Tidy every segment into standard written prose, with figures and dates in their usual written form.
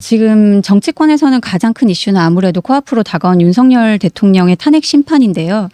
지금 정치권에서는 가장 큰 이슈는 아무래도 코앞으로 다가온 윤석열 대통령의 탄핵 심판인데요.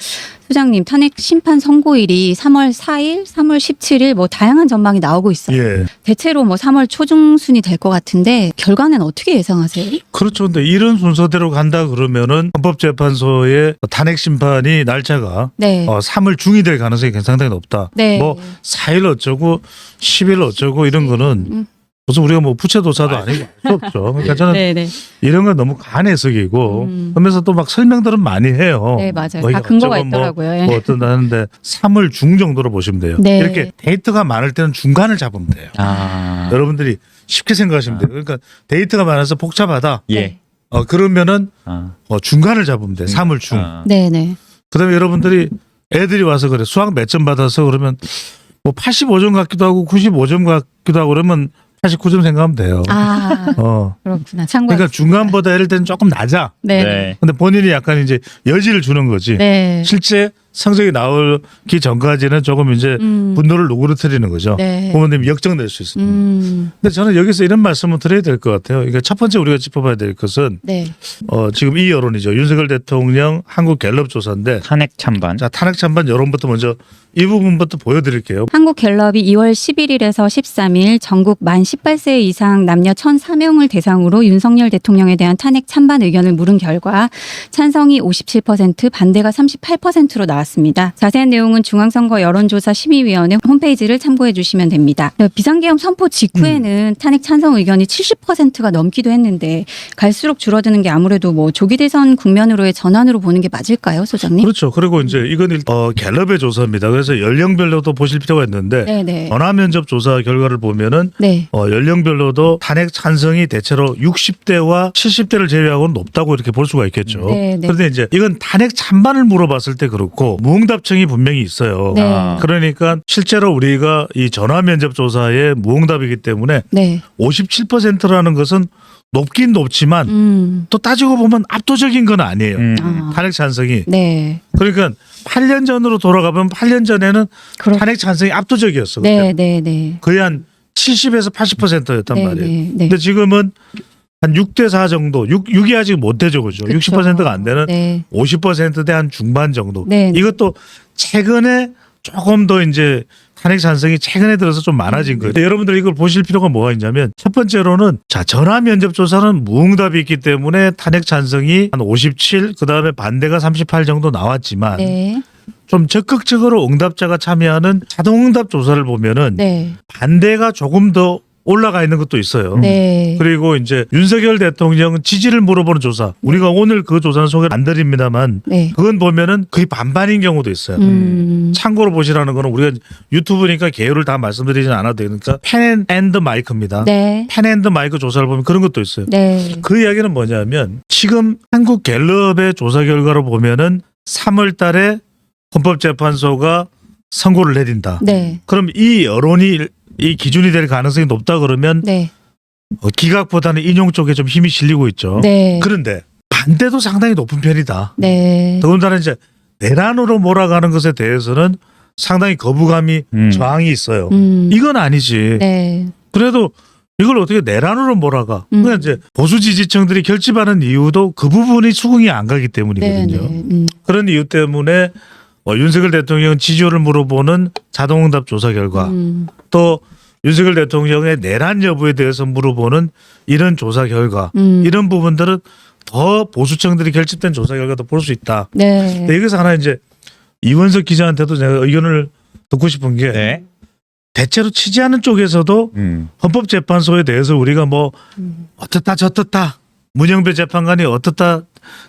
소장님, 탄핵 심판 선고일이 3월 4일, 3월 17일 뭐 다양한 전망이 나오고 있어요. 예. 대체로 뭐 3월 초중순이 될 것 같은데 결과는 어떻게 예상하세요? 그렇죠. 근데 이런 순서대로 간다 그러면은 헌법재판소의 탄핵 심판이 날짜가 네. 3월 중이 될 가능성이 상당히 높다. 네. 뭐 4일 어쩌고 10일 어쩌고 이런 거는 무슨 우리가 뭐 부채도사도 아니고 알 수 없죠. 그러니까 저는 네네. 이런 건 너무 간해석이고 그러면서 또 막 설명들은 많이 해요. 네, 맞아요. 뭐 다 이게 근거가 어쩌고 있더라고요. 예. 뭐 어떤 하는데 3월 중 정도로 보시면 돼요. 네. 이렇게 데이터가 많을 때는 중간을 잡으면 돼요. 아. 여러분들이 쉽게 생각하시면 돼요. 그러니까 데이터가 많아서 복잡하다. 예. 그러면은 아. 중간을 잡으면 돼. 3월 중. 네네. 그다음에 여러분들이 애들이 와서 그래 수학 몇 점 받아서 그러면 뭐 85점 같기도 하고 95점 같기도 하고 그러면 89점 생각하면 돼요. 아, 그렇구나. 참고. 그러니까 중간보다 예를 때는 조금 낮아. 네. 네. 근데 본인이 약간 이제 여지를 주는 거지. 네. 실제 성적이 나오기 전까지는 조금 이제 분노를 누그러뜨리는 거죠. 네. 부모님이 역정낼 수 있습니다. 근데 저는 여기서 이런 말씀을 드려야 될 것 같아요. 그러니까 첫 번째 우리가 짚어봐야 될 것은 네. 지금 이 여론이죠. 윤석열 대통령 한국 갤럽 조사인데 탄핵 찬반. 자 탄핵 찬반 여론부터 먼저 이 부분부터 보여드릴게요. 한국갤럽이 2월 11일에서 13일 전국 만 18세 이상 남녀 1,004명을 대상으로 윤석열 대통령에 대한 탄핵 찬반 의견을 물은 결과 찬성이 57%, 반대가 38%로 나왔습니다. 자세한 내용은 중앙선거 여론조사 심의위원회 홈페이지를 참고해 주시면 됩니다. 비상계엄 선포 직후에는 탄핵 찬성 의견이 70%가 넘기도 했는데 갈수록 줄어드는 게 아무래도 뭐 조기 대선 국면으로의 전환으로 보는 게 맞을까요, 소장님? 그렇죠. 그리고 이제 이건 갤럽의 조사입니다. 그래서 연령별로도 보실 필요가 있는데 네네. 전화 면접 조사 결과를 보면은 네. 연령별로도 탄핵 찬성이 대체로 60대와 70대를 제외하고는 높다고 이렇게 볼 수가 있겠죠. 네, 네. 그런데 이제 이건 탄핵 찬반을 물어봤을 때 그렇고 무응답층이 분명히 있어요. 네. 그러니까 실제로 우리가 이 전화 면접 조사의 무응답이기 때문에 네. 57%라는 것은 높긴 높지만 또 따지고 보면 압도적인 건 아니에요. 아. 탄핵 찬성이. 네. 그러니까 8년 전으로 돌아가면 8년 전에는 탄핵 찬성이 압도적이었어. 네, 그때. 네, 네. 거의 한 70에서 80%였단 네, 말이에요. 네, 네. 근데 지금은 한 6대 4 정도, 6이 아직 못 되죠, 그죠? 그쵸. 60%가 안 되는 네. 50%대 한 중반 정도. 네. 이것도 최근에 조금 더 이제 탄핵 찬성이 최근에 들어서 좀 많아진 거예요. 여러분들 이걸 보실 필요가 뭐가 있냐면 첫 번째로는 전화 면접 조사는 무응답이 있기 때문에 탄핵 찬성이 한 57, 그다음에 반대가 38 정도 나왔지만 네. 좀 적극적으로 응답자가 참여하는 자동 응답 조사를 보면은 네. 반대가 조금 더 올라가 있는 것도 있어요. 네. 그리고 이제 윤석열 대통령 지지를 물어보는 조사. 우리가 오늘 그 조사는 소개를 안 드립니다만 네. 그건 보면은 거의 반반인 경우도 있어요. 참고로 보시라는 거는 우리가 유튜브니까 개요를 다 말씀드리지는 않아도 되니까 펜앤드 마이크입니다. 네. 펜앤드 마이크 조사를 보면 그런 것도 있어요. 네. 그 이야기는 뭐냐면 지금 한국 갤럽의 조사 결과로 보면은 3월 달에 헌법재판소가 선고를 내린다. 네. 그럼 이 여론이 이 기준이 될 가능성이 높다 그러면 네. 기각보다는 인용 쪽에 좀 힘이 실리고 있죠. 네. 그런데 반대도 상당히 높은 편이다. 네. 더군다나 이제 내란으로 몰아가는 것에 대해서는 상당히 거부감이 저항이 있어요. 이건 아니지. 네. 그래도 이걸 어떻게 내란으로 몰아가? 그러니까 이제 보수 지지층들이 결집하는 이유도 그 부분이 수긍이 안 가기 때문이거든요. 네. 그런 이유 때문에 윤석열 대통령 지지율을 물어보는 자동응답 조사 결과 또 윤석열 대통령의 내란 여부에 대해서 물어보는 이런 조사 결과 이런 부분들은 더 보수층들이 결집된 조사 결과도 볼 수 있다. 네. 근데 여기서 하나 이제 이원석 기자한테도 제가 의견을 듣고 싶은 게 네. 대체로 취재하는 쪽에서도 헌법재판소에 대해서 우리가 뭐 어떻다 저떻다 문영배 재판관이 어떻다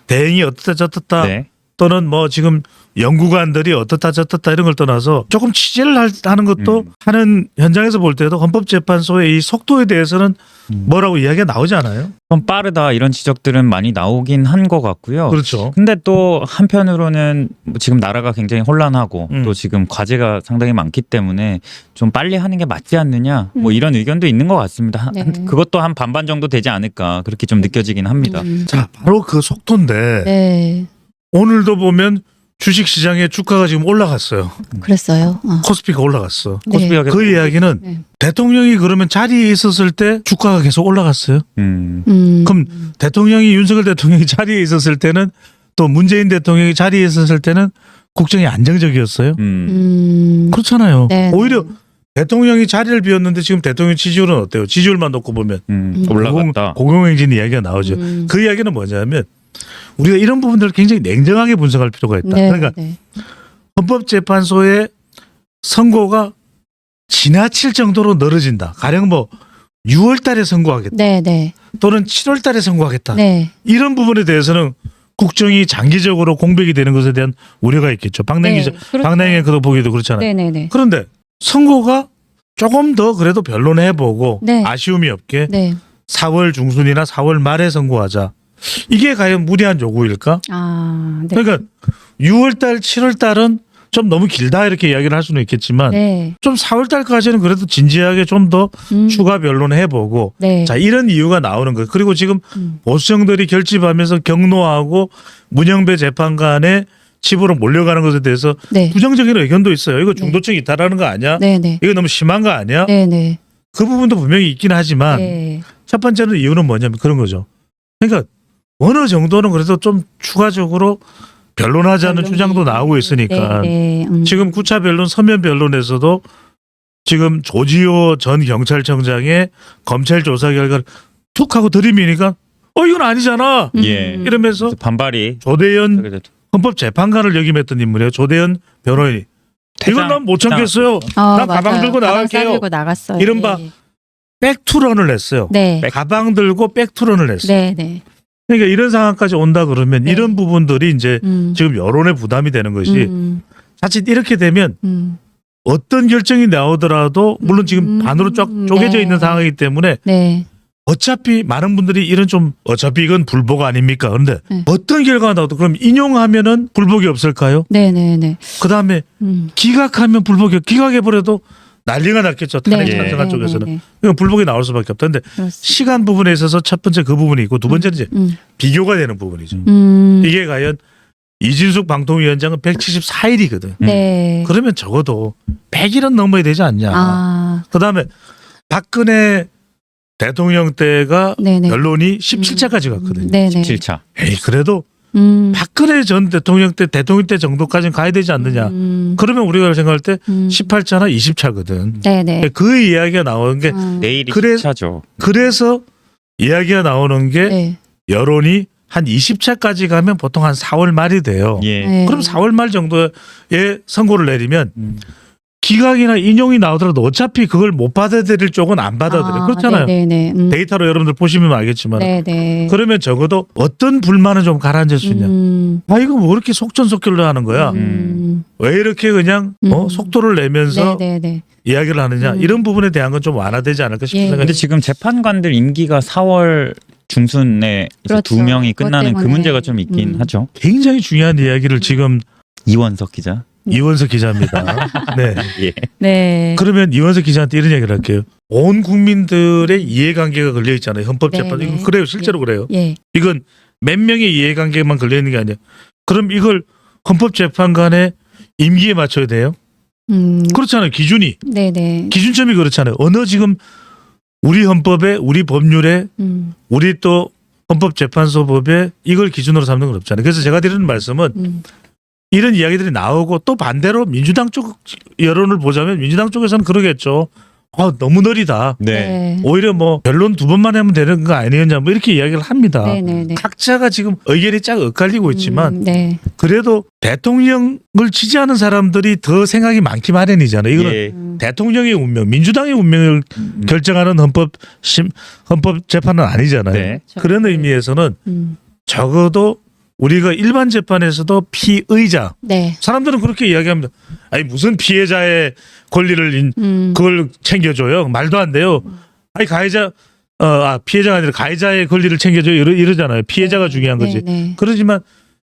대행이 어떻다 저떻다 네. 또는 뭐 지금 연구관들이 어떻다 저떻다 이런 걸 떠나서 조금 취재를 하는 것도 하는 현장에서 볼 때도 헌법재판소의 이 속도에 대해서는 뭐라고 이야기가 나오지 않아요? 좀 빠르다 이런 지적들은 많이 나오긴 한 것 같고요. 그렇죠. 근데 또 한편으로는 지금 나라가 굉장히 혼란하고 또 지금 과제가 상당히 많기 때문에 좀 빨리 하는 게 맞지 않느냐 뭐 이런 의견도 있는 것 같습니다. 네. 그것도 한 반반 정도 되지 않을까 그렇게 좀 느껴지긴 합니다. 자 바로 그 속도인데 네. 오늘도 보면 주식 시장의 주가가 지금 올라갔어요. 그랬어요. 코스피가 올라갔어. 네. 코스피가 계속 그 이야기는 네. 대통령이 그러면 자리에 있었을 때 주가가 계속 올라갔어요. 그럼 대통령이 윤석열 대통령이 자리에 있었을 때는 또 문재인 대통령이 자리에 있었을 때는 국정이 안정적이었어요. 그렇잖아요. 네. 오히려 대통령이 자리를 비웠는데 지금 대통령 지지율은 어때요? 지지율만 놓고 보면 올라갔다. 공공행진 이야기가 나오죠. 그 이야기는 뭐냐면 우리가 이런 부분들을 굉장히 냉정하게 분석할 필요가 있다. 네. 그러니까 네. 헌법재판소의 선고가 지나칠 정도로 늘어진다. 가령 뭐 6월 달에 선고하겠다. 네. 네. 또는 7월 달에 선고하겠다. 네. 이런 부분에 대해서는 국정이 장기적으로 공백이 되는 것에 대한 우려가 있겠죠. 박냉기 그렇죠. 박냉이도 보기도 그렇잖아요. 네. 네. 네. 그런데 선고가 조금 더 그래도 변론해보고 네. 아쉬움이 없게 네. 4월 중순이나 4월 말에 선고하자. 이게 과연 무리한 요구일까? 네. 그러니까 6월 달, 7월 달은 좀 너무 길다 이렇게 이야기를 할 수는 있겠지만 네. 좀 4월 달까지는 그래도 진지하게 좀 더 추가 변론해보고 네. 자 이런 이유가 나오는 거예요. 그리고 지금 음. 보수정들이 결집하면서 경로하고 문영배 재판관의 집으로 몰려가는 것에 대해서 네. 부정적인 의견도 있어요. 이거 중도층 이탈하는 거 아니야? 네. 네. 이거 너무 심한 거 아니야? 네. 네. 그 부분도 분명히 있긴 하지만 네. 첫 번째는 이유는 뭐냐면 그런 거죠. 그러니까 어느 정도는 그래도 좀 추가적으로 변론하자는 변론이- 주장도 나오고 있으니까 네. 네. 지금 9차 변론 서면 변론에서도 지금 조지호 전 경찰청장의 검찰 조사 결과를 툭 하고 들이미니까 이건 아니잖아 예. 이러면서 그래서 반발이 조대현 헌법재판관을 역임했던 인물이에요. 조대현 변호인이 이건 난 못 참겠어요. 나 가방 맞아요. 들고 나갈게요. 가방 들고 나갔어요. 이른바 네. 백투런을 냈어요. 네. 가방 들고 백투런을 냈어요. 네. 네. 그러니까 이런 상황까지 온다 그러면 네. 이런 부분들이 이제 지금 여론의 부담이 되는 것이 자칫 이렇게 되면 어떤 결정이 나오더라도 물론 지금 반으로 쫙 쪼개져 네. 있는 상황이기 때문에 네. 어차피 많은 분들이 이런 좀 어차피 이건 불복 아닙니까? 그런데 네. 어떤 결과가 나와도 그럼 인용하면은 불복이 없을까요? 네. 네. 네. 그다음에 기각하면 불복이 기각해버려도 난리가 났겠죠. 탄핵 네. 찬성한 쪽에서는. 네. 이건 불복이 나올 수밖에 없다. 근데 그렇습니다. 시간 부분에 있어서 첫 번째 그 부분이 있고 두 번째는 이제 비교가 되는 부분이죠. 이게 과연 이진숙 방통위원장은 174일이거든. 네. 그러면 적어도 100일은 넘어야 되지 않냐. 그다음에 박근혜 대통령 때가 네네. 변론이 17차까지 갔거든요. 네네. 7차. 에이 그래도 박근혜 전 대통령 때 정도까지는 가야 되지 않느냐. 그러면 우리가 생각할 때 18차나 20차거든. 네네. 그 이야기가 나오는 게 내일이 그래- 10차죠. 그래서 이야기가 나오는 게 네. 여론이 한 20차까지 가면 보통 한 4월 말이 돼요. 예. 네. 그럼 4월 말 정도에 선고를 내리면 기각이나 인용이 나오더라도 어차피 그걸 못 받아들일 쪽은 안 받아들여요. 그렇잖아요. 네네. 데이터로 여러분들 보시면 알겠지만 네네. 그러면 적어도 어떤 불만은 좀 가라앉을 수 있냐. 이거 뭐 이렇게 속전속결로 하는 거야. 왜 이렇게 그냥 속도를 내면서 네네네. 이야기를 하느냐. 이런 부분에 대한 건 좀 완화되지 않을까 싶은 예. 생각이 근데 지금 재판관들 임기가 4월 중순에 이제 그렇죠. 두 명이 그것 끝나는 그 때문에. 문제가 좀 있긴 하죠. 굉장히 중요한 이야기를 지금 이원석 기자. 이원석 기자입니다. 네. 예. 네. 그러면 이원석 기자한테 이런 얘기를 할게요. 온 국민들의 이해관계가 걸려 있잖아요. 헌법재판. 네, 네. 이거 그래요. 실제로 그래요. 예. 이건 몇 명의 이해관계만 걸려 있는 게 아니에요. 그럼 이걸 헌법재판관의 임기에 맞춰야 돼요. 그렇잖아요. 기준이. 네네. 기준점이 그렇잖아요. 어느 지금 우리 헌법에 우리 법률에 우리 또 헌법재판소법에 이걸 기준으로 삼는 건 없잖아요. 그래서 제가 드리는 말씀은 이런 이야기들이 나오고 또 반대로 민주당 쪽 여론을 보자면 민주당 쪽에서는 그러겠죠. 너무 느리다. 네. 오히려 뭐 변론 두 번만 하면 되는 거 아니었냐 뭐 이렇게 이야기를 합니다. 네네네. 각자가 지금 의견이 쫙 엇갈리고 있지만 네. 그래도 대통령을 지지하는 사람들이 더 생각이 많기 마련이잖아요. 이거는 예. 대통령의 운명, 민주당의 운명을 결정하는 헌법재판은 아니잖아요. 네. 그런 의미에서는 적어도 우리가 일반 재판에서도 피의자 네. 사람들은 그렇게 이야기합니다. 아니 무슨 피해자의 권리를 그걸 챙겨줘요? 말도 안 돼요. 아니 가해자 피해자가 아니라 가해자의 권리를 챙겨줘요. 이러잖아요. 피해자가 중요한 거지. 네. 그러지만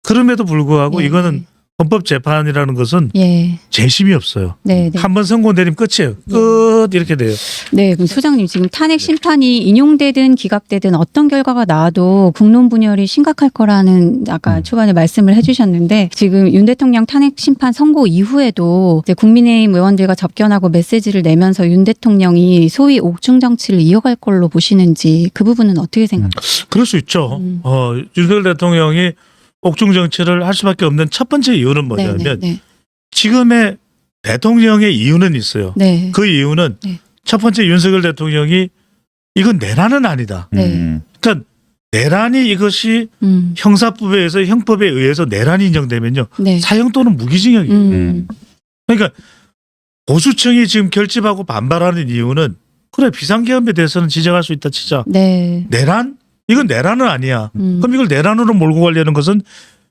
그럼에도 불구하고 네. 이거는 헌법재판이라는 것은 예. 재심이 없어요. 네, 네. 한 번 선고 내리면 끝이에요. 끝 이렇게 돼요. 네, 그럼 소장님 지금 탄핵 심판이 인용되든 기각되든 어떤 결과가 나와도 국론 분열이 심각할 거라는 아까 초반에 말씀을 해주셨는데 지금 윤 대통령 탄핵 심판 선고 이후에도 이제 국민의힘 의원들과 접견하고 메시지를 내면서 윤 대통령이 소위 옥중 정치를 이어갈 걸로 보시는지 그 부분은 어떻게 생각하세요? 그럴 수 있죠. 윤석열 대통령이 옥중 정치를 할 수밖에 없는 첫 번째 이유는 뭐냐면 네, 네, 지금의 대통령의 이유는 있어요. 네. 그 이유는 네. 첫 번째 윤석열 대통령이 이건 내란은 아니다. 네. 그러니까 내란이 이것이 형사법에 의해서 형법에 의해서 내란이 인정되면요. 네. 사형 또는 무기징역이에요. 그러니까 보수층이 지금 결집하고 반발하는 이유는 그래 비상계엄에 대해서는 지적할 수 있다 치자. 네. 내란? 이건 내란은 아니야. 그럼 이걸 내란으로 몰고 가려는 것은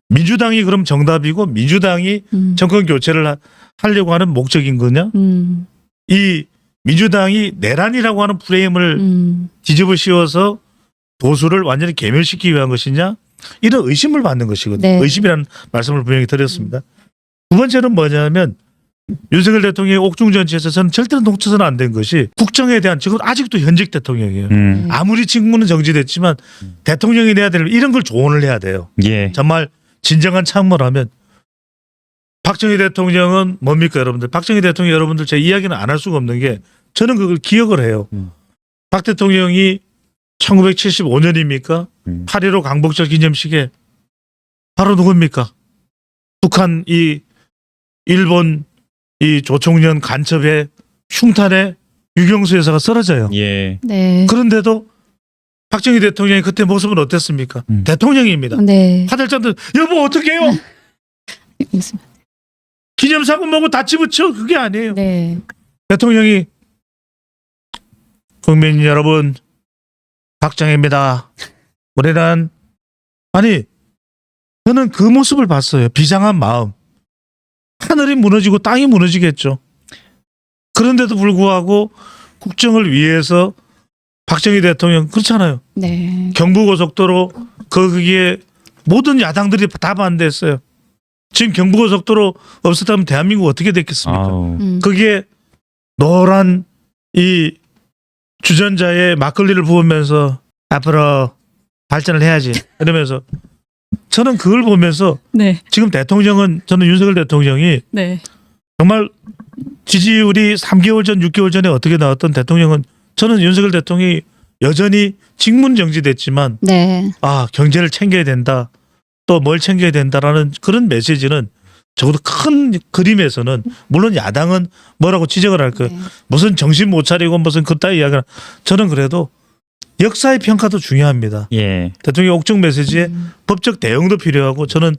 민주당이 그럼 정답이고 민주당이 정권 교체를 하려고 하는 목적인 거냐? 이 민주당이 내란이라고 하는 프레임을 뒤집어 씌워서 보수를 완전히 괴멸시키기 위한 것이냐? 이런 의심을 받는 것이거든요. 네. 의심이라는 말씀을 분명히 드렸습니다. 두 번째는 뭐냐면 윤석열 대통령의 옥중 정치에서 저는 절대로 놓쳐서는 안 된 것이 국정에 대한 지금 아직도 현직 대통령이에요. 아무리 직무는 정지됐지만 대통령이 내야 될 이런 걸 조언을 해야 돼요. 예. 정말 진정한 참모라면 박정희 대통령은 뭡니까 여러분들? 박정희 대통령 여러분들 제 이야기는 안 할 수가 없는 게 저는 그걸 기억을 해요. 박 대통령이 1975년입니까? 8.15 강복절 기념식에 바로 누굽니까? 북한 이 일본 이 조총련 간첩의 흉탄에 유경수 여사가 쓰러져요. 예. 네. 그런데도 박정희 대통령의 그때 모습은 어땠습니까? 대통령입니다. 네. 화들짝들 여보 어떡해요? 무슨- 기념사고 뭐고 다 집어쳐 그게 아니에요. 네. 대통령이 국민 여러분 박정희입니다. 우리는 아니 저는 그 모습을 봤어요. 비장한 마음. 하늘이 무너지고 땅이 무너지겠죠. 그런데도 불구하고 국정을 위해서 박정희 대통령 그렇잖아요. 네. 경부고속도로 거기에 모든 야당들이 다 반대했어요. 지금 경부고속도로 없었다면 대한민국 어떻게 됐겠습니까? 아우. 거기에 노란 이 주전자에 막걸리를 부으면서 앞으로 발전을 해야지 이러면서 저는 그걸 보면서 네. 지금 대통령은 저는 윤석열 대통령이 네. 정말 지지율이 3개월 전 6개월 전에 어떻게 나왔던 대통령은 저는 윤석열 대통령이 여전히 직문 정지됐지만 네. 아 경제를 챙겨야 된다 또 뭘 챙겨야 된다라는 그런 메시지는 적어도 큰 그림에서는 물론 야당은 뭐라고 지적을 할 거예요. 네. 무슨 정신 못 차리고 무슨 그따위 이야기를 저는 그래도 역사의 평가도 중요합니다. 예. 대통령 옥중 메시지에 법적 대응도 필요하고 저는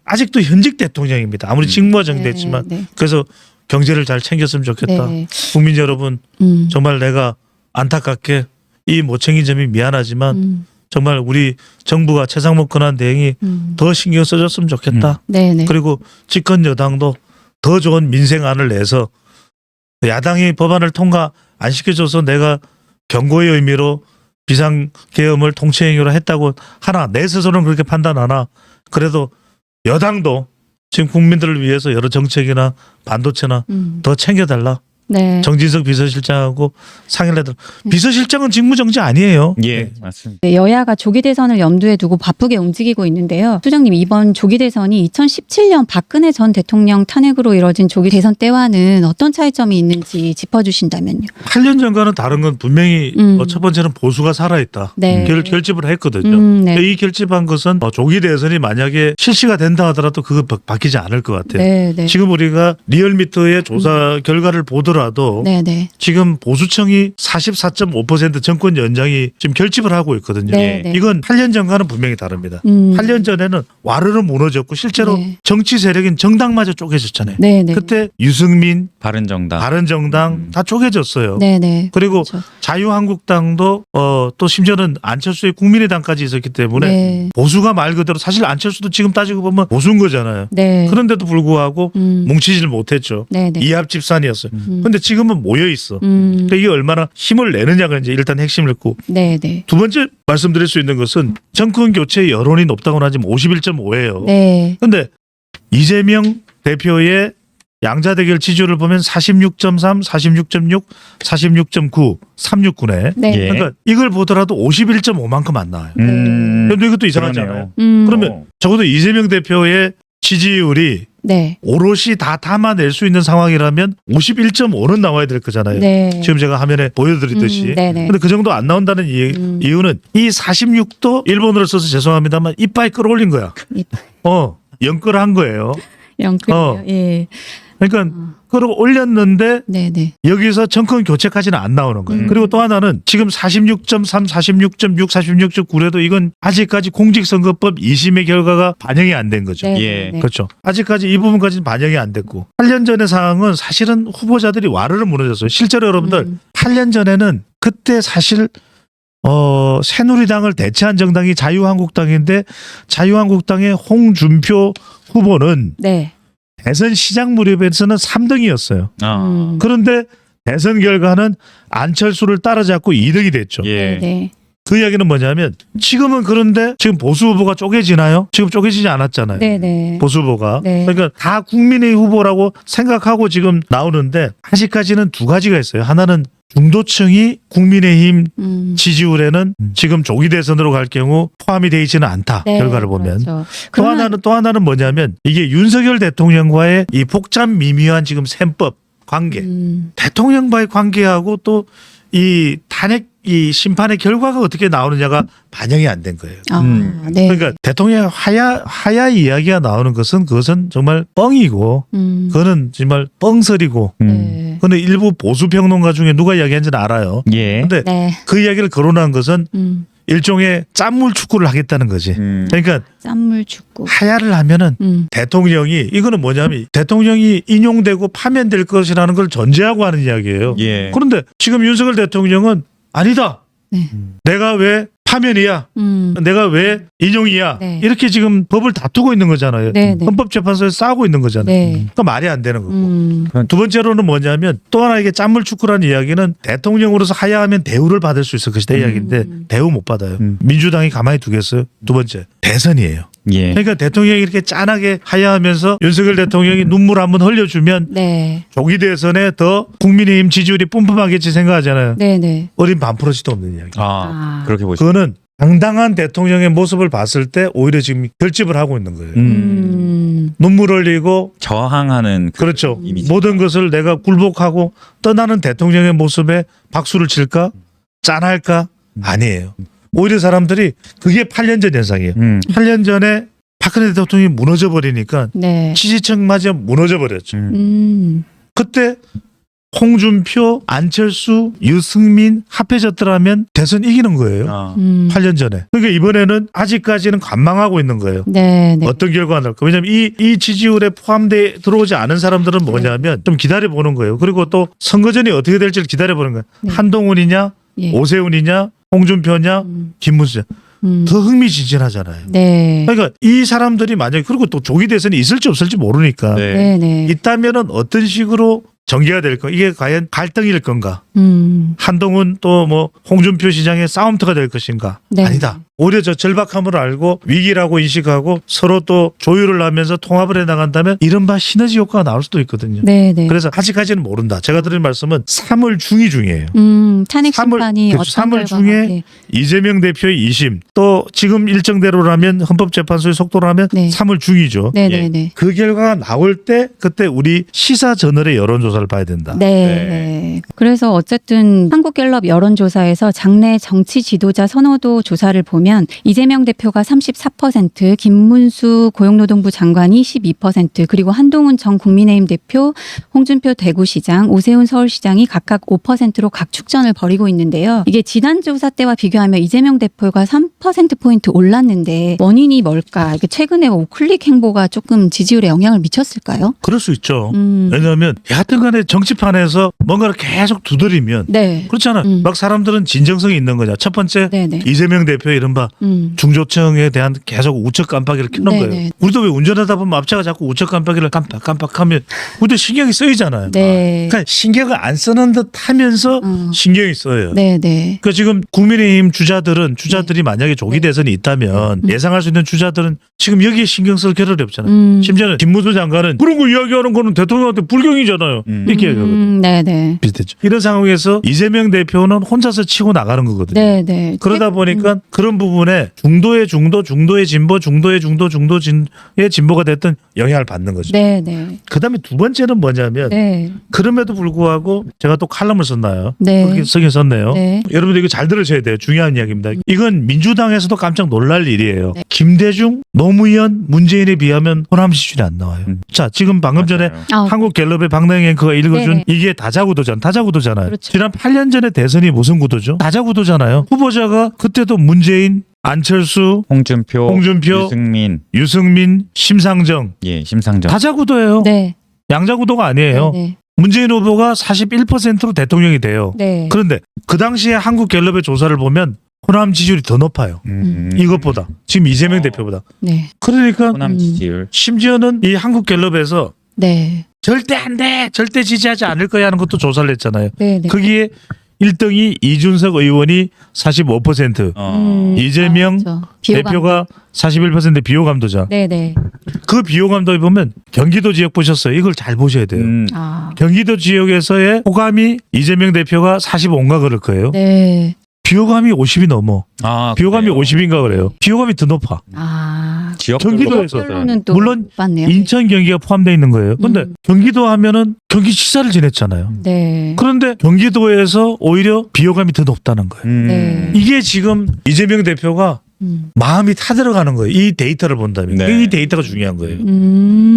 아직도 현직 대통령입니다. 아무리 직무가 정됐지만 네. 그래서 경제를 잘 챙겼으면 좋겠다. 네. 국민 여러분 음. 정말 내가 안타깝게 이 못 챙긴 점이 미안하지만 정말 우리 정부가 최상목 권한 대행이 더 신경 써줬으면 좋겠다. 네네. 그리고 집권 여당도 더 좋은 민생안을 내서 야당이 법안을 통과 안 시켜줘서 내가 경고의 의미로 비상계엄을 통치행위로 했다고 하나 내 스스로는 그렇게 판단하나 그래도 여당도 지금 국민들을 위해서 여러 정책이나 반도체나 더 챙겨달라. 네. 정진석 비서실장하고 상의를 해달. 비서실장은 직무정지 아니에요. 예. 맞습니다. 네, 여야가 조기 대선을 염두에 두고 바쁘게 움직이고 있는데요. 소장님 이번 조기 대선이 2017년 박근혜 전 대통령 탄핵으로 이뤄진 조기 대선 때와는 어떤 차이점이 있는지 짚어주신다면요. 8년 전과는 다른 건 분명히 첫 번째는 보수가 살아있다. 네. 결집을 했거든요. 네. 이 결집한 것은 조기 대선이 만약에 실시가 된다 하더라도 그거 바뀌지 않을 것 같아요. 네. 네. 지금 우리가 리얼미터의 조사 결과를 보더라도 네. 네. 지금 보수층이 44.5% 정권 연장이 지금 결집을 하고 있거든요. 네. 네. 이건 8년 전과는 분명히 다릅니다. 8년 전에는 와르르 무너졌고 실제로 네. 정치 세력인 정당마저 쪼개졌잖아요. 네. 네. 그때 유승민, 바른정당. 바른정당 다 쪼개졌어요. 네. 네. 그리고 그렇죠. 자유한국당도 또 심지어는 안철수의 국민의당까지 있었기 때문에 네. 보수가 말 그대로 사실 안철수도 지금 따지고 보면 보수인 거잖아요. 네. 그런데도 불구하고 뭉치지를 못했죠. 네. 네. 이합 집산이었어요. 그런데 지금은 모여 있어. 그러니까 이게 얼마나 힘을 내느냐가 이제 일단 핵심을 고 네. 네. 두 번째 말씀드릴 수 있는 것은 정권 교체 여론이 높다고는 하지만 51.5예요. 네. 그런데 이재명 대표의 양자 대결 지지율을 보면 46.3, 46.6, 46.9, 369네. 네. 예. 그러니까 이걸 보더라도 51.5만큼 안 나와요. 근데 이것도 이상하잖아요. 그러면 적어도 이재명 대표의 지지율이 네. 오롯이 다 담아낼 수 있는 상황이라면 51.5는 나와야 될 거잖아요. 네. 지금 제가 화면에 보여드렸듯이. 네네. 근데 그 정도 안 나온다는 이유는 이 46도 일본어를 써서 죄송합니다만 이빨 끌어올린 거야. 연끌한 거예요. 영끌이요. 예. 그러니까 끌어올렸는데 네네. 여기서 정권 교체까지는 안 나오는 거예요. 그리고 또 하나는 지금 46.3, 46.6, 46.9래도 이건 아직까지 공직선거법 2심의 결과가 반영이 안 된 거죠. 네. 예. 네. 그렇죠. 아직까지 이 부분까지는 반영이 안 됐고 8년 전의 상황은 사실은 후보자들이 와르르 무너졌어요. 실제로 여러분들 8년 전에는 그때 사실 새누리당을 대체한 정당이 자유한국당인데 자유한국당의 홍준표 후보는 네. 대선 시장 무렵에서는 3등이었어요. 아. 그런데 대선 결과는 안철수를 따라잡고 2등이 됐죠. 예. 네. 그 이야기는 뭐냐면 지금은 그런데 지금 보수 후보가 쪼개지나요? 지금 쪼개지지 않았잖아요. 네네. 보수 후보가. 네. 그러니까 다 국민의 후보라고 생각하고 지금 나오는데 아직까지는 두 가지가 있어요. 하나는 중도층이 국민의힘 지지율에는 지금 조기 대선으로 갈 경우 포함이 되어 있지는 않다. 네, 결과를 보면. 그렇죠. 또 하나는 뭐냐면 이게 윤석열 대통령과의 이 복잡 미묘한 지금 셈법 관계, 대통령과의 관계하고 또 이 탄핵 이 심판의 결과가 어떻게 나오느냐가 반영이 안 된 거예요. 네. 그러니까 대통령 하야 이야기가 나오는 것은 그것은 정말 뻥이고 그거는 정말 뻥설이고 네. 그런데 일부 보수 평론가 중에 누가 이야기한지는 알아요. 예. 근데 네. 그 이야기를 거론한 것은 일종의 짠물 축구를 하겠다는 거지. 그러니까 짠물 축구. 하야를 하면은 대통령이 이거는 뭐냐면 대통령이 인용되고 파면될 것이라는 걸 전제하고 하는 이야기예요. 예. 그런데 지금 윤석열 대통령은 아니다. 네. 내가 왜 파면이야? 내가 왜 인용이야? 네. 이렇게 지금 법을 다투고 있는 거잖아요. 네, 네. 헌법재판소에 싸우고 있는 거잖아요. 네. 그러니까 말이 안 되는 거고. 두 번째로는 뭐냐면 또 하나 이게 짠물 축구라는 이야기는 대통령으로서 하야하면 대우를 받을 수 있을 것이다 이야기인데 대우 못 받아요. 민주당이 가만히 두겠어요. 두 번째 대선이에요. 예. 그러니까 대통령이 이렇게 짠하게 하야하면서 윤석열 대통령이 눈물 한번 흘려주면 네. 조기 대선에 더 국민의힘 지지율이 뿜뿜하겠지 생각하잖아요. 네네. 어린 반프로지도 없는 이야기. 그렇게 보시죠. 그거는 당당한 대통령의 모습을 봤을 때 오히려 지금 결집을 하고 있는 거예요. 눈물 흘리고 저항하는 그렇죠. 이미지. 모든 것을 내가 굴복하고 떠나는 대통령의 모습에 박수를 칠까? 짠할까? 아니에요. 오히려 사람들이 그게 8년 전 현상이에요. 8년 전에 박근혜 대통령이 무너져 버리니까 네. 지지층마저 무너져 버렸죠. 그때 홍준표, 안철수, 유승민 합해졌더라면 대선 이기는 거예요. 8년 전에. 그러니까 이번에는 아직까지는 관망하고 있는 거예요. 네. 네. 어떤 결과가 나올까. 왜냐하면 이 지지율에 포함돼 들어오지 않은 사람들은 뭐냐면 좀 기다려보는 거예요. 그리고 또 선거전이 어떻게 될지를 기다려보는 거예요. 네. 한동훈이냐 예. 오세훈이냐 홍준표냐 김문수냐. 더 흥미진진하잖아요. 네. 그러니까 이 사람들이 만약에 그리고 또 조기 대선이 있을지 없을지 모르니까 네. 네네. 있다면은 어떤 식으로 전개가 될 거. 이게 과연 갈등일 건가? 한동훈 또 뭐 홍준표 시장의 싸움터가 될 것인가? 네. 아니다. 오히려 저 절박함을 알고 위기라고 인식하고 서로 또 조율을 하면서 통합을 해 나간다면 이른바 시너지 효과가 나올 수도 있거든요. 네네. 그래서 아직까지는 모른다. 제가 드린 말씀은 3월 중이 중이에요. 탄핵 심판이 그렇죠. 어떤 3월 결과가- 중에 네. 이재명 대표의 2심 또 지금 일정대로라면 헌법재판소의 속도라면 네. 3월 중이죠. 네네네. 그 결과가 나올 때 그때 우리 시사저널의 여론조사를 봐야 된다. 네. 그래서 어쨌든 한국갤럽 여론조사에서 장내 정치 지도자 선호도 조사를 보면 이재명 대표가 34%, 김문수 고용노동부 장관이 12%, 그리고 한동훈 전 국민의힘 대표, 홍준표 대구시장, 오세훈 서울시장이 각각 5%로 각축전을 벌이고 있는데요. 이게 지난 조사 때와 비교하면 이재명 대표가 3%포인트 올랐는데 원인이 뭘까? 이게 최근에 우클릭 행보가 조금 지지율에 영향을 미쳤을까요? 그럴 수 있죠. 왜냐하면 하여튼 어쨌든 간에 정치판에서 뭔가를 계속 두드리면 네. 그렇잖아. 막 사람들은 진정성이 있는 거냐. 첫 번째 네네. 이재명 대표의 이른바 중도층에 대한 계속 우측 깜빡이를 켜는 네네. 거예요. 우리도 왜 운전하다 보면 앞차가 자꾸 우측 깜빡이를 깜빡하면 우리도 신경이 쓰이잖아요. 네. 그러니까 신경을 안 쓰는 듯 하면서 신경이 써요. 네네. 그러니까 지금 국민의힘 주자들이 만약에 조기 대선이 있다면 예상할 수 있는 주자들은 지금 여기에 신경 쓸 겨를이 없잖아요. 심지어는 김문수 장관은 그런 거 이야기하는 거는 대통령한테 불경이잖아요. 이렇게 얘기하거든요. 네네. 비슷했죠. 이런 상황에서 이재명 대표는 혼자서 치고 나가는 거거든요. 네네. 그러다 보니까 그런 부분에 중도의 진보, 중도의 진보가 됐던 영향을 받는 거죠. 네네. 그다음에 두 번째는 뭐냐면 네. 그럼에도 불구하고 제가 또 칼럼을 썼나요? 네. 그렇게 쓰긴 썼네요. 네. 여러분들 이거 잘 들으셔야 돼요. 중요한 이야기입니다. 이건 민주당에서도 깜짝 놀랄 일이에요. 네. 김대중, 노무현, 문재인에 비하면 호남 지지율이 안 나와요. 자, 지금 방금 전에 맞아요. 한국갤럽의 박나영 앵커가 읽어준 네네. 이게 다자구도잖아요. 그렇죠. 지난 8년 전에 대선이 무슨 구도죠? 다자구도잖아요. 후보자가 그때도 문재인, 안철수, 홍준표, 유승민, 심상정. 예, 심상정. 다자구도예요. 네. 양자구도가 아니에요. 네. 문재인 후보가 41%로 대통령이 돼요. 네. 그런데 그 당시에 한국갤럽의 조사를 보면 호남 지지율이 더 높아요. 이것보다. 지금 이재명 대표보다. 네. 그러니까 호남 지지율. 심지어는 이 한국갤럽에서 네. 절대 안 돼. 절대 지지하지 않을 거야 하는 것도 조사를 했잖아요. 네. 거기에 1등이 이준석 의원이 45%, 이재명 맞아. 비호감. 대표가 41% 비호감도자. 네네. 그 비호감도에 보면 경기도 지역 보셨어요. 이걸 잘 보셔야 돼요. 아. 경기도 지역에서의 호감이 이재명 대표가 45인가 그럴 거예요. 네. 비호감이 50이 넘어. 비호감이 그래요? 50인가 그래요. 비호감이 더 높아. 아. 경기도에서. 별로는 또 물론 맞네요. 인천 경기가 포함되어 있는 거예요. 그런데 경기도 하면은 경기지사를 지냈잖아요. 네. 그런데 경기도에서 오히려 비호감이 더 높다는 거예요. 네. 이게 지금 이재명 대표가 마음이 타들어가는 거예요. 이 데이터를 본다면. 네. 이 데이터가 중요한 거예요.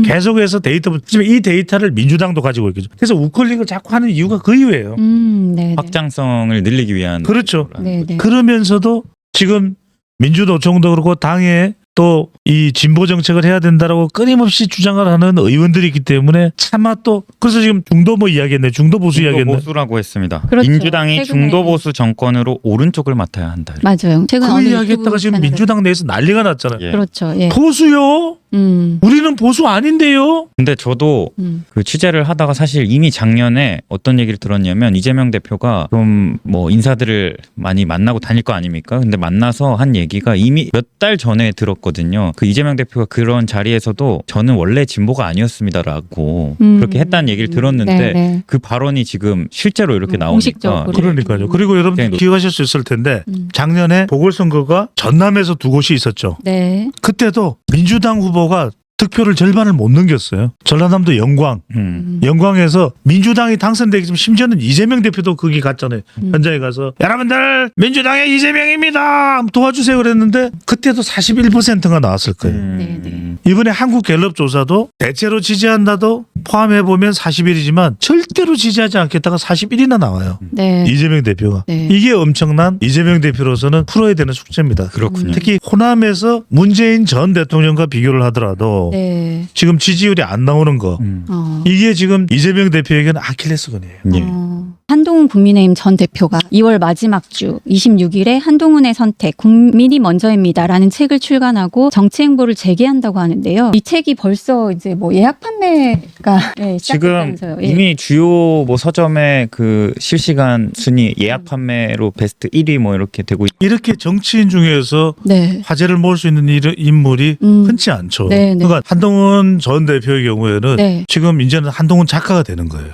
계속해서 데이터, 지금 이 데이터를 민주당도 가지고 있겠죠. 그래서 우클릭을 자꾸 하는 이유가 그 이유예요. 네. 확장성을 늘리기 위한. 그렇죠. 네. 네. 그러면서도 지금 민주노총도 그렇고 당에 또 이 진보 정책을 해야 된다라고 끊임없이 주장을 하는 의원들이 있기 때문에 차마 또 그래서 지금 중도 뭐 이야기했네. 중도 보수 이야기했네. 보수라고 했습니다. 그렇죠. 민주당이 최근에. 중도 보수 정권으로 오른쪽을 맡아야 한다. 맞아요. 최근 그 어느 이야기했다가 유튜브 지금 채널에- 민주당 내에서 난리가 났잖아요. 예. 그렇죠. 예. 보수요? 우리는 보수 아닌데요? 근데 저도 그 취재를 하다가 사실 이미 작년에 어떤 얘기를 들었냐면 이재명 대표가 좀 뭐 인사들을 많이 만나고 다닐 거 아닙니까? 근데 만나서 한 얘기가 이미 몇 달 전에 들었거든요. 그 이재명 대표가 그런 자리에서도 저는 원래 진보가 아니었습니다라고 그렇게 했다는 얘기를 들었는데 네. 그 발언이 지금 실제로 이렇게 나오니까 공식적으로. 그러니까요. 그리고 여러분 기억하실 수 있을 텐데 작년에 보궐선거가 전남에서 두 곳이 있었죠. 네. 그때도 민주당 후보가 득표를 절반을 못 넘겼어요. 전라남도 영광에서 민주당이 당선되기 전 심지어는 이재명 대표도 거기 갔잖아요. 현장에 가서 여러분들 민주당의 이재명입니다. 도와주세요 그랬는데 그때도 41%가 나왔을 거예요. 네. 이번에 한국갤럽 조사도 대체로 지지한다도 포함해보면 41이지만 절대로 지지하지 않겠다가 41이나 나와요. 네. 이재명 대표가. 네. 이게 엄청난 이재명 대표로서는 풀어야 되는 숙제입니다. 그렇군요. 특히 호남에서 문재인 전 대통령과 비교를 하더라도 네. 지금 지지율이 안 나오는 거 이게 지금 이재명 대표에게는 아킬레스건이에요. 예. 한동훈 국민의힘 전 대표가 2월 마지막 주 26일에 한동훈의 선택 국민이 먼저입니다라는 책을 출간하고 정치 행보를 재개한다고 하는데요. 이 책이 벌써 이제 뭐 예약 판매가 네, 지금 시작됐다면서요. 예. 이미 주요 뭐 서점의 그 실시간 순위 예약 판매로 베스트 1위 뭐 이렇게 되고 이렇게 정치인 중에서 네. 화제를 모을 수 있는 인물이 흔치 않죠. 네, 네. 그러니까 한동훈 전 대표의 경우에는 네. 지금 이제는 한동훈 작가가 되는 거예요.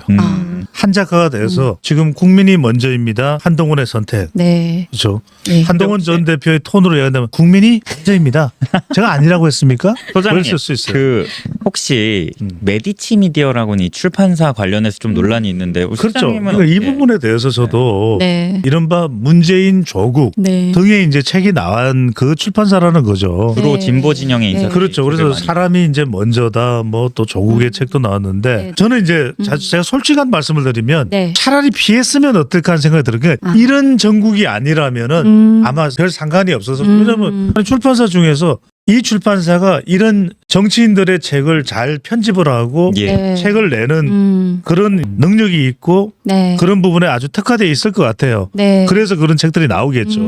한 작가가 돼서 지금 국민이 먼저입니다. 한동훈의 선택. 네. 그렇죠. 네. 한동훈 전 대표의 톤으로 얘기한다면 국민이 먼저입니다. 제가 아니라고 했습니까? 소장님 그랬을 수 있어요. 그 혹시 메디치 미디어라고는 이 출판사 관련해서 좀 논란이 있는데 우리 그렇죠. 소장님은 그러니까 이 어떻게- 부분에 대해서 저도 네. 이른바 문재인 조국 네. 등의 이제 책이 나온 그 출판사라는 거죠. 주로 네. 진보 진영의 인사 네. 그렇죠. 그래서 사람이 이제 먼저다 뭐 또 조국의 책도 나왔는데 네. 저는 이제 제가 솔직한 말씀을 드리면 네. 차라리 피했으면 어떨까 하는 생각이 들어요. 그러니까 이런 전국이 아니라면은 아마 별 상관이 없어서 왜냐면 출판사 중에서 이 출판사가 이런 정치인들의 책을 잘 편집을 하고 예. 네. 책을 내는 그런 능력이 있고 네. 그런 부분에 아주 특화되어 있을 것 같아요. 네. 그래서 그런 책들이 나오겠죠.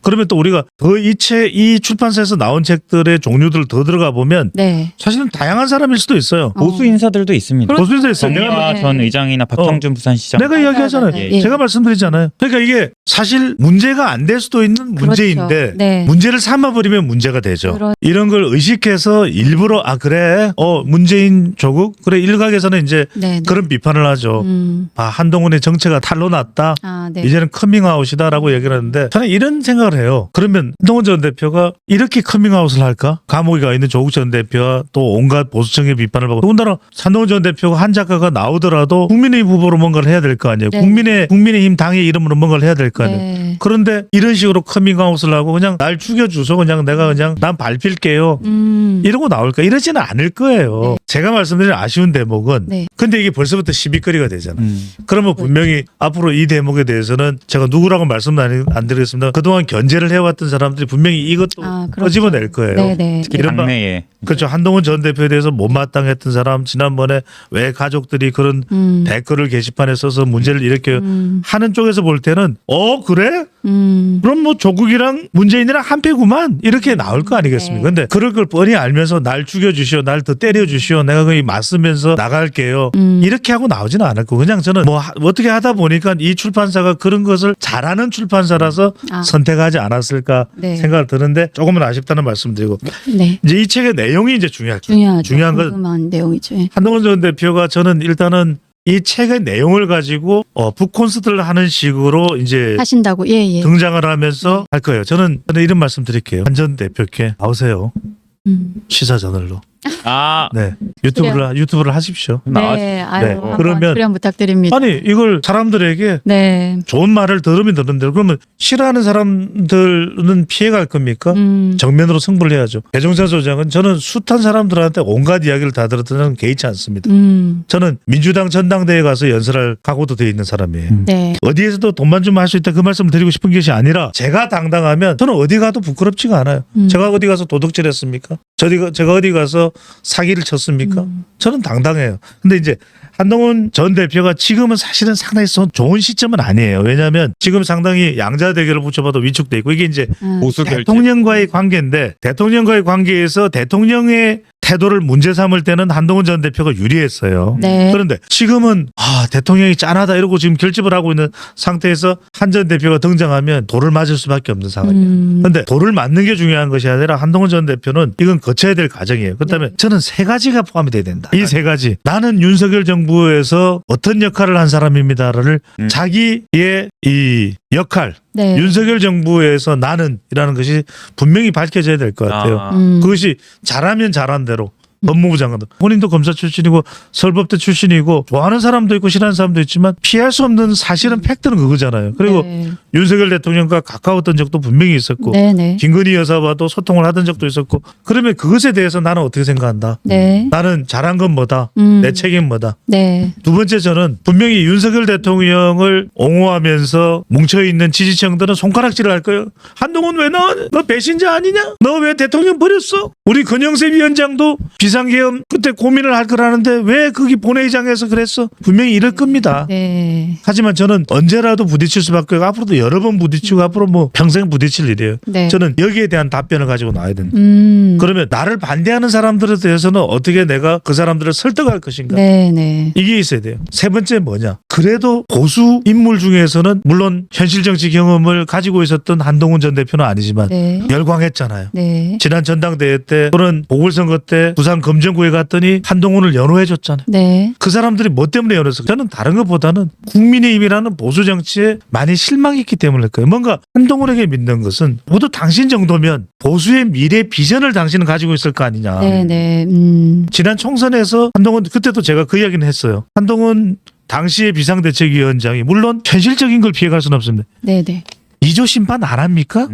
그러면 또 우리가 이 출판사에서 나온 책들의 종류들 더 들어가 보면 네. 사실은 다양한 사람일 수도 있어요. 보수 인사들도 있습니다. 보수인사 있어요. 정의화 네. 전 의장이나 박형준 부산시장. 내가 이야기하잖아요. 맞아요. 예. 제가 말씀드리잖아요. 그러니까 이게 사실 문제가 안 될 수도 있는 문제인데 그렇죠. 네. 문제를 삼아버리면 문제가 되죠. 그렇- 이런 걸 의식해서 일부러 그래 문재인 조국 그래 일각에서는 이제 네. 그런 비판을 하죠. 한동훈의 정체가 탄로 났다. 아, 네. 이제는 커밍아웃이다라고 얘기를 하는데 저는 이런 생각을 해요. 그러면 한동훈 전 대표가 이렇게 커밍아웃을 할까? 감옥에 가 있는 조국 전 대표와 또 온갖 보수층의 비판을 받고 더군다나 한동훈 전 대표가 한 작가가 나오더라도 국민의힘 후보로 뭔가를 해야 될 거 아니에요. 네. 국민의힘 당의 이름으로 뭔가를 해야 될 거 아니에요. 네. 그런데 이런 식으로 커밍아웃을 하고 그냥 날 죽여주소 그냥 내가 그냥 난 밟힐게요. 이러고 나올까? 이러지는 않을 거예요. 네. 제가 말씀드린 아쉬운 대목은 네. 근데 이게 벌써부터 시비거리가 되잖아요. 그러면 분명히 앞으로 이 대목에 대해서는 제가 누구라고 말씀 안 드리겠습니다. 그동안 견제를 해왔던 사람들이 분명히 이것도 그렇죠. 끄집어낼 거예요. 네네. 특히 이른바- 당내에. 그렇죠. 한동훈 전 대표에 대해서 못마땅했던 사람 지난번에 왜 가족들이 그런 댓글을 게시판에 써서 문제를 일으켜 하는 쪽에서 볼 때는 그래? 그럼 뭐 조국이랑 문재인이랑 한패구만 이렇게 나올 거 아니겠습니까? 네. 근데 그럴 걸 뻔히 알면서 날 죽여주시오 날 더 때려주시오 내가 거기 맞서면서 나갈게요 이렇게 하고 나오지는 않을 거고 그냥 저는 어떻게 하다 보니까 이 출판사가 그런 것을 잘하는 출판사라서 선택하지 않았을까 네. 생각을 드는데 조금은 아쉽다는 말씀드리고 네. 이제 이 책의 내용이 이제 중요하죠. 중요하죠. 중요한 건 궁금한 내용이죠. 예. 한동훈 전 대표가 저는 일단은 이 책의 내용을 가지고 북콘서트를 하는 식으로 이제 하신다고. 예. 등장을 하면서 할 거예요. 저는 이런 말씀 드릴게요. 한 전 대표께 나오세요. 시사저널로. 네. 유튜브를 하십시오. 네. 아유, 한번 그러면 출연 부탁드립니다. 아니 이걸 사람들에게 네. 좋은 말을 들으면 듣는데 그러면 싫어하는 사람들은 피해갈 겁니까? 정면으로 승부를 해야죠. 배종찬 소장은 저는 숱한 사람들한테 온갖 이야기를 다 들었더니 개의치 않습니다. 저는 민주당 전당대회 가서 연설할 각오도 돼 있는 사람이에요. 네. 어디에서도 돈만 주면 할 수 있다 그 말씀을 드리고 싶은 것이 아니라 제가 당당하면 저는 어디 가도 부끄럽지가 않아요. 제가 어디 가서 도둑질했습니까? 제가 어디 가서 사기를 쳤습니까? 저는 당당해요. 근데 이제 한동훈 전 대표가 지금은 사실은 상당히 좋은 시점은 아니에요. 왜냐하면 지금 상당히 양자 대결을 붙여봐도 위축돼 있고 이게 이제 보수 결집. 대통령과의 관계인데 대통령과의 관계에서 대통령의 태도를 문제 삼을 때는 한동훈 전 대표가 유리했어요. 네. 그런데 지금은 대통령이 짠하다 이러고 지금 결집을 하고 있는 상태에서 한 전 대표가 등장하면 돌을 맞을 수밖에 없는 상황이에요. 그런데 돌을 맞는 게 중요한 것이 아니라 한동훈 전 대표는 이건 거쳐야 될 과정이에요. 그렇다면 저는 세 가지가 포함이 돼야 된다. 이 세 가지. 나는 윤석열 정부에서 어떤 역할을 한 사람입니다를 자기의 이 역할 네. 윤석열 정부에서 나는이라는 것이 분명히 밝혀져야 될 것 같아요. 그것이 잘하면 잘한 대로 법무부 장관도 본인도 검사 출신이고 서울법대 출신이고 좋아하는 사람도 있고 싫어하는 사람도 있지만 피할 수 없는 사실은 팩트는 그거잖아요. 그리고 네. 윤석열 대통령과 가까웠던 적도 분명히 있었고 네. 김건희 여사와도 소통을 하던 적도 있었고 그러면 그것에 대해서 나는 어떻게 생각한다. 네. 나는 잘한 건 뭐다. 내 책임 뭐다. 네. 두 번째 저는 분명히 윤석열 대통령을 옹호하면서 뭉쳐있는 지지층들은 손가락질을 할 거예요. 한동훈 왜 너 배신자 아니냐? 너 왜 대통령 버렸어? 우리 권영세 위원장도 비상계엄 그때 고민을 할 거라는데 왜 거기 본회의장에서 그랬어? 분명히 이럴 겁니다. 네. 하지만 저는 언제라도 부딪힐 수밖에 없고 앞으로도 여러 번 부딪히고 앞으로 뭐 평생 부딪힐 일이에요. 네. 저는 여기에 대한 답변을 가지고 나와야 된다. 그러면 나를 반대하는 사람들에 대해서는 어떻게 내가 그 사람들을 설득할 것인가? 네. 이게 있어야 돼요. 세 번째 뭐냐? 그래도 보수 인물 중에서는 물론 현실 정치 경험을 가지고 있었던 한동훈 전 대표는 아니지만 네. 열광했잖아요. 네. 지난 전당대회 때 또는 보궐선거 때 부산 검정구에 갔더니 한동훈을 연호해줬잖아요. 네. 그 사람들이 뭐 때문에 연호했을까? 저는 다른 것보다는 국민의힘이라는 보수 정치에 많이 실망했기 때문일 거예요. 뭔가 한동훈에게 믿는 것은 모두 당신 정도면 보수의 미래 비전을 당신은 가지고 있을 거 아니냐. 네. 지난 총선에서 한동훈 그때도 제가 그 이야기는 했어요. 한동훈 당시의 비상대책위원장이 물론 현실적인 걸 피해갈 수는 없습니다. 네. 2조 심판 안 합니까?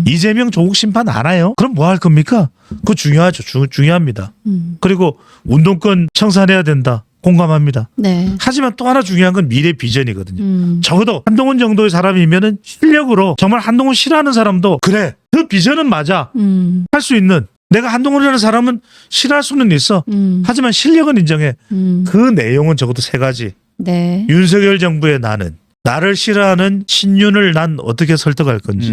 이재명 조국 심판 안 해요? 그럼 뭐 할 겁니까? 그거 중요하죠. 중요합니다. 그리고 운동권 청산해야 된다. 공감합니다. 네. 하지만 또 하나 중요한 건 미래 비전이거든요. 적어도 한동훈 정도의 사람이면은 실력으로 정말 한동훈 싫어하는 사람도 그래 더 그 비전은 맞아. 할 수 있는. 내가 한동훈이라는 사람은 싫어할 수는 있어. 하지만 실력은 인정해. 그 내용은 적어도 세 가지. 네. 윤석열 정부의 나를 싫어하는 신윤을 난 어떻게 설득할 건지.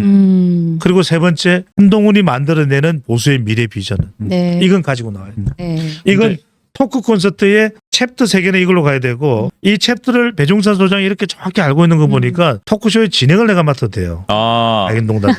그리고 세 번째, 한동훈이 만들어내는 보수의 미래 비전은. 네. 이건 가지고 나와요. 네. 이건 근데- 토크 콘서트의 챕터 3개는 이걸로 가야 되고 이 챕터를 배종찬 소장이 이렇게 정확히 알고 있는 거 보니까 토크쇼의 진행을 내가 맡아도 돼요. 알긴 농담.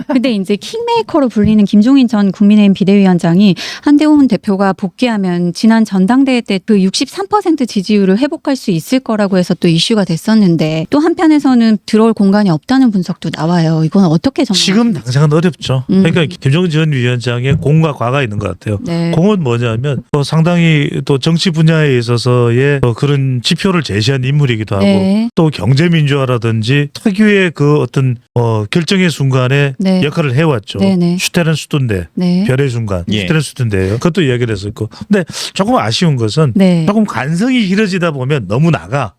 근데 이제 킹메이커로 불리는 김종인 전 국민의힘 비대위원장이 한동훈 대표가 복귀하면 지난 전당대회 때 그 63% 지지율을 회복할 수 있을 거라고 해서 또 이슈가 됐었는데 또 한편에서는 들어올 공간이 없다는 분석도 나와요. 이건 어떻게 정말 지금 당장은 어렵죠. 그러니까 김종인 전 위원장의 공과 과가 있는 것 같아요. 네. 공은 뭐냐면 상당히 또 정치 분야에 있어서의 그런 지표를 제시한 인물이기도 하고 네. 또 경제민주화라든지 특유의 그 어떤 결정의 순간에 네. 역할을 해왔죠. 네네. 슈테른 수둔대 네. 별의 순간 예. 슈테른 수둔대예요. 그것도 이야기를 했었고 근데 조금 아쉬운 것은 네. 조금 간성이 길어지다 보면 너무 나가.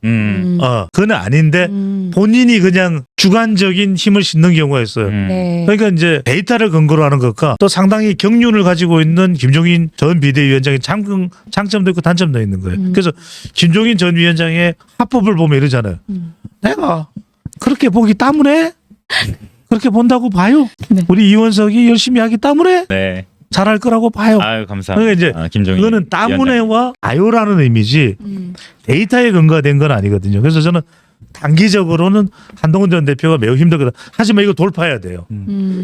그건 아닌데 본인이 그냥 주관적인 힘을 싣는 경우가 있어요. 네. 그러니까 이제 데이터를 근거로 하는 것과 또 상당히 경륜을 가지고 있는 김종인 전 비대위원장의 장점도 있고 단점도 있는 거예요. 그래서 김종인 전 위원장의 화법을 보면 이러잖아요. 내가 그렇게 보기 때문에 그렇게 본다고 봐요. 네. 우리 이원석이 열심히 하기 때문에 네. 잘할 거라고 봐요. 아유 감사합니다. 그러니까 이제 김종인 그거는 때문에와 아요라는 의미지 데이터에 근거가 된 건 아니거든요. 그래서 저는 단기적으로는 한동훈 전 대표가 매우 힘들거든. 하지만 이거 돌파해야 돼요.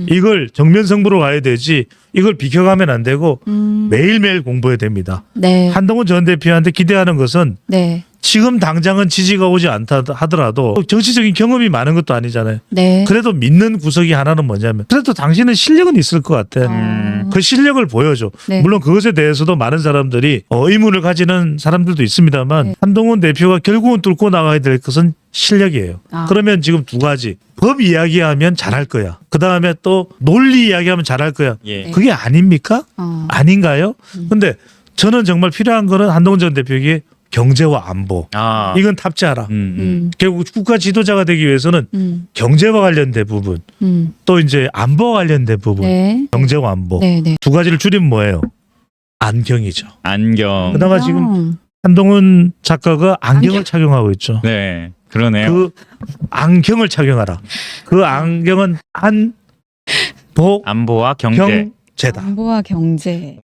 이걸 정면 승부로 가야 되지 이걸 비켜가면 안 되고 매일매일 공부해야 됩니다. 네. 한동훈 전 대표한테 기대하는 것은 네. 지금 당장은 지지가 오지 않다 하더라도 정치적인 경험이 많은 것도 아니잖아요. 네. 그래도 믿는 구석이 하나는 뭐냐면 그래도 당신은 실력은 있을 것 같아. 그 실력을 보여줘. 네. 물론 그것에 대해서도 많은 사람들이 의문을 가지는 사람들도 있습니다만 네. 한동훈 대표가 결국은 뚫고 나가야 될 것은 실력이에요. 아. 그러면 지금 두 가지. 법 이야기하면 잘할 거야. 그다음에 또 논리 이야기하면 잘할 거야. 예. 그게 아닙니까? 아닌가요? 근데 저는 정말 필요한 거는 한동훈 전 대표에게 경제와 안보. 아. 이건 탑재하라. 결국 국가 지도자가 되기 위해서는 경제와 관련된 부분, 또 이제 안보와 관련된 부분, 네. 경제와 안보 네. 네. 두 가지를 줄이면 뭐예요? 안경이죠. 안경. 그나마 지금 한동훈 작가가 안경을 안경. 착용하고 있죠. 네. 그러네요. 그 안경을 착용하라. 그 안경은 안보 안보와 경제. 경제다. 안보와 경제.